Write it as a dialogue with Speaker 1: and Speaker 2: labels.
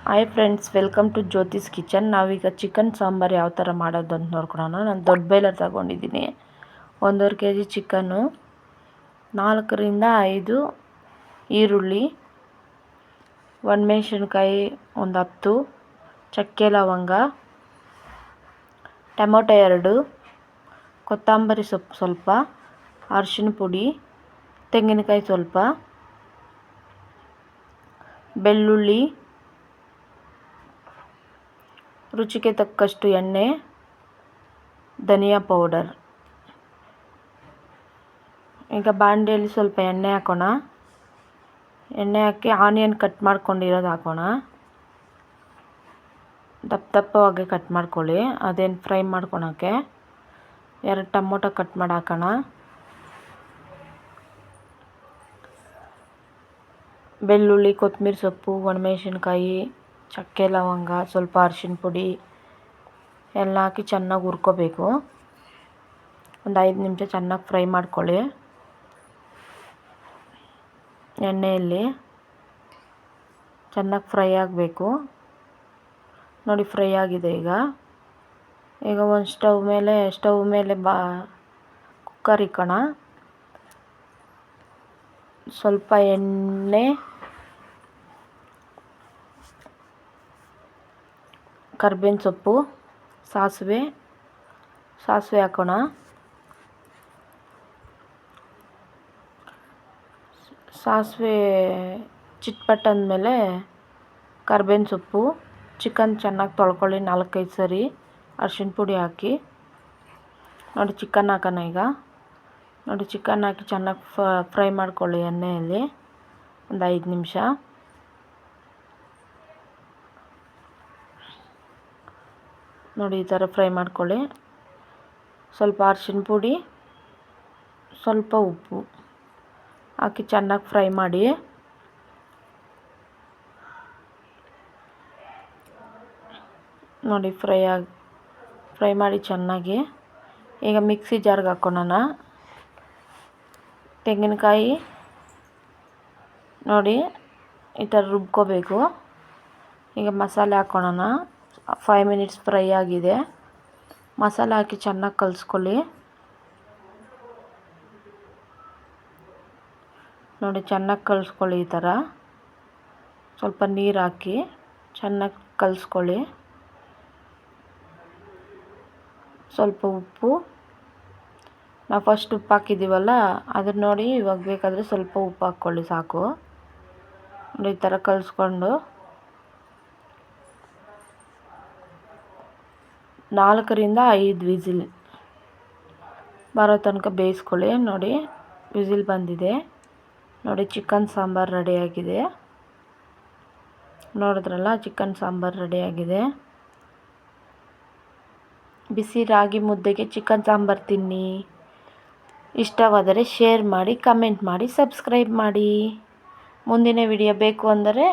Speaker 1: Hi friends, welcome to Jyothi's kitchen. ನಾವೀಗ chicken sambar ಯಾವ ಥರ ಮಾಡೋದು ಅಂತ ನೋಡ್ಕೊಳ್ಳೋಣ. ನಾನು ದೊಡ್ಡ ಬಾಯ್ಲರ್ ತಗೊಂಡಿದ್ದೀನಿ. 1.5 kg ಚಿಕನ್ನು, 4 ರಿಂದ 5 ಈರುಳ್ಳಿ, 1 ಮೆಣಸಿನ್ಕಾಯಿ, ಒಂದು 10 ಚಕ್ಕೆ ಲವಂಗ, ಟೊಮೊಟೊ 2, ಕೊತ್ತಂಬರಿ ಸೊಪ್ಪು ಸ್ವಲ್ಪ, ಅರಿಶಿನ ಪುಡಿ, ತೆಂಗಿನಕಾಯಿ ಸ್ವಲ್ಪ, ಬೆಳ್ಳುಳ್ಳಿ, ರುಚಿಗೆ ತಕ್ಕಷ್ಟು ಎಣ್ಣೆ, ಧನಿಯಾ ಪೌಡರ್. ಈಗ ಬಾಣಲೆಯಲ್ಲಿ ಸ್ವಲ್ಪ ಎಣ್ಣೆ ಹಾಕೋಣ. ಎಣ್ಣೆ ಹಾಕಿ ಆನಿಯನ್ ಕಟ್ ಮಾಡ್ಕೊಂಡಿರೋದು ಹಾಕೋಣ. ದಪ್ಪವಾಗಿ ಕಟ್ ಮಾಡ್ಕೊಳ್ಳಿ, ಅದೇನು ಫ್ರೈ ಮಾಡ್ಕೊಳಕ್ಕೆ. 2 ಟೊಮೊಟೊ ಕಟ್ ಮಾಡಿ ಹಾಕೋಣ. ಬೆಳ್ಳುಳ್ಳಿ, ಕೊತ್ತಂಬರಿ ಸೊಪ್ಪು, ಒಣಮೆಣಸಿನ್ಕಾಯಿ, ಚಕ್ಕೆ ಲವಂಗ, ಸ್ವಲ್ಪ ಅರಿಶಿನ ಪುಡಿ ಎಲ್ಲ ಹಾಕಿ ಚೆನ್ನಾಗಿ ಹುರ್ಕೋಬೇಕು. ಒಂದು 5 ನಿಮಿಷ ಚೆನ್ನಾಗಿ ಫ್ರೈ ಮಾಡ್ಕೊಳ್ಳಿ ಎಣ್ಣೆಯಲ್ಲಿ. ಚೆನ್ನಾಗಿ ಫ್ರೈ ಆಗಬೇಕು ನೋಡಿ. ಫ್ರೈ ಆಗಿದೆ. ಈಗ ಒಂದು ಸ್ಟವ್ ಮೇಲೆ ಕುಕ್ಕರ್ ಇಕ್ಕೋಣ. ಸ್ವಲ್ಪ ಎಣ್ಣೆ, ಕರ್ಬೇವಿನ ಸೊಪ್ಪು, ಸಾಸಿವೆ ಹಾಕೋಣ. ಸಾಸಿವೆ ಚಿಟ್ಪಟ್ ಅಂದಮೇಲೆ ಕರ್ಬೇವಿನ ಸೊಪ್ಪು, ಚಿಕನ್ ಚೆನ್ನಾಗಿ ತೊಳ್ಕೊಳ್ಳಿ 4-5 ಸರಿ. ಅರಿಶಿನ ಪುಡಿ ಹಾಕಿ ನೋಡಿ. ಚಿಕನ್ ಹಾಕೋಣ ಈಗ. ನೋಡಿ, ಚಿಕನ್ ಹಾಕಿ ಚೆನ್ನಾಗಿ ಫ್ರೈ ಮಾಡ್ಕೊಳ್ಳಿ ಎಣ್ಣೆಯಲ್ಲಿ ಒಂದು 5 ನಿಮಿಷ. ನೋಡಿ, ಈ ಥರ ಫ್ರೈ ಮಾಡ್ಕೊಳ್ಳಿ. ಸ್ವಲ್ಪ ಅರಿಶಿನ ಪುಡಿ, ಸ್ವಲ್ಪ ಉಪ್ಪು ಹಾಕಿ ಚೆನ್ನಾಗಿ ಫ್ರೈ ಮಾಡಿ. ನೋಡಿ, ಫ್ರೈ ಮಾಡಿ ಚೆನ್ನಾಗಿ. ಈಗ ಮಿಕ್ಸಿ ಜಾರ್ಗೆ ಹಾಕ್ಕೊಳ್ಳೋಣ. ತೆಂಗಿನಕಾಯಿ ನೋಡಿ ಈ ಥರ ರುಬ್ಕೋಬೇಕು. ಈಗ ಮಸಾಲೆ ಹಾಕ್ಕೊಳ್ಳೋಣ. 5 ಮಿನಿಟ್ಸ್ ಫ್ರೈ ಆಗಿದೆ. ಮಸಾಲೆ ಹಾಕಿ ಚೆನ್ನಾಗಿ ಕಲಿಸ್ಕೊಳ್ಳಿ. ನೋಡಿ, ಚೆನ್ನಾಗಿ ಕಲಿಸ್ಕೊಳ್ಳಿ ಈ ಥರ. ಸ್ವಲ್ಪ ನೀರು ಹಾಕಿ ಚೆನ್ನಾಗಿ ಕಲಿಸ್ಕೊಳ್ಳಿ. ಸ್ವಲ್ಪ ಉಪ್ಪು, ನಾವು ಫಸ್ಟ್ ಉಪ್ಪು ಹಾಕಿದ್ದೀವಲ್ಲ ಅದನ್ನ ನೋಡಿ ಇವಾಗ ಬೇಕಾದರೆ ಸ್ವಲ್ಪ ಉಪ್ಪು ಹಾಕ್ಕೊಳ್ಳಿ, ಸಾಕು. ನೋಡಿ, ಈ ಥರ ಕಲಿಸ್ಕೊಂಡು 4 ರಿಂದ 5 ವಿಸಿಲ್ ಬರೋ ತನಕ ಬೇಯಿಸ್ಕೊಳ್ಳಿ. ನೋಡಿ, ವಿಸಿಲ್ ಬಂದಿದೆ. ನೋಡಿ, ಚಿಕನ್ ಸಾಂಬಾರು ರೆಡಿಯಾಗಿದೆ. ನೋಡಿದ್ರಲ್ಲ, ಚಿಕನ್ ಸಾಂಬಾರು ರೆಡಿಯಾಗಿದೆ. ಬಿಸಿ ರಾಗಿ ಮುದ್ದೆಗೆ ಚಿಕನ್ ಸಾಂಬಾರು ತಿನ್ನಿ. ಇಷ್ಟವಾದರೆ ಶೇರ್ ಮಾಡಿ, ಕಮೆಂಟ್ ಮಾಡಿ, ಸಬ್ಸ್ಕ್ರೈಬ್ ಮಾಡಿ. ಮುಂದಿನ ವಿಡಿಯೋ ಬೇಕು ಅಂದರೆ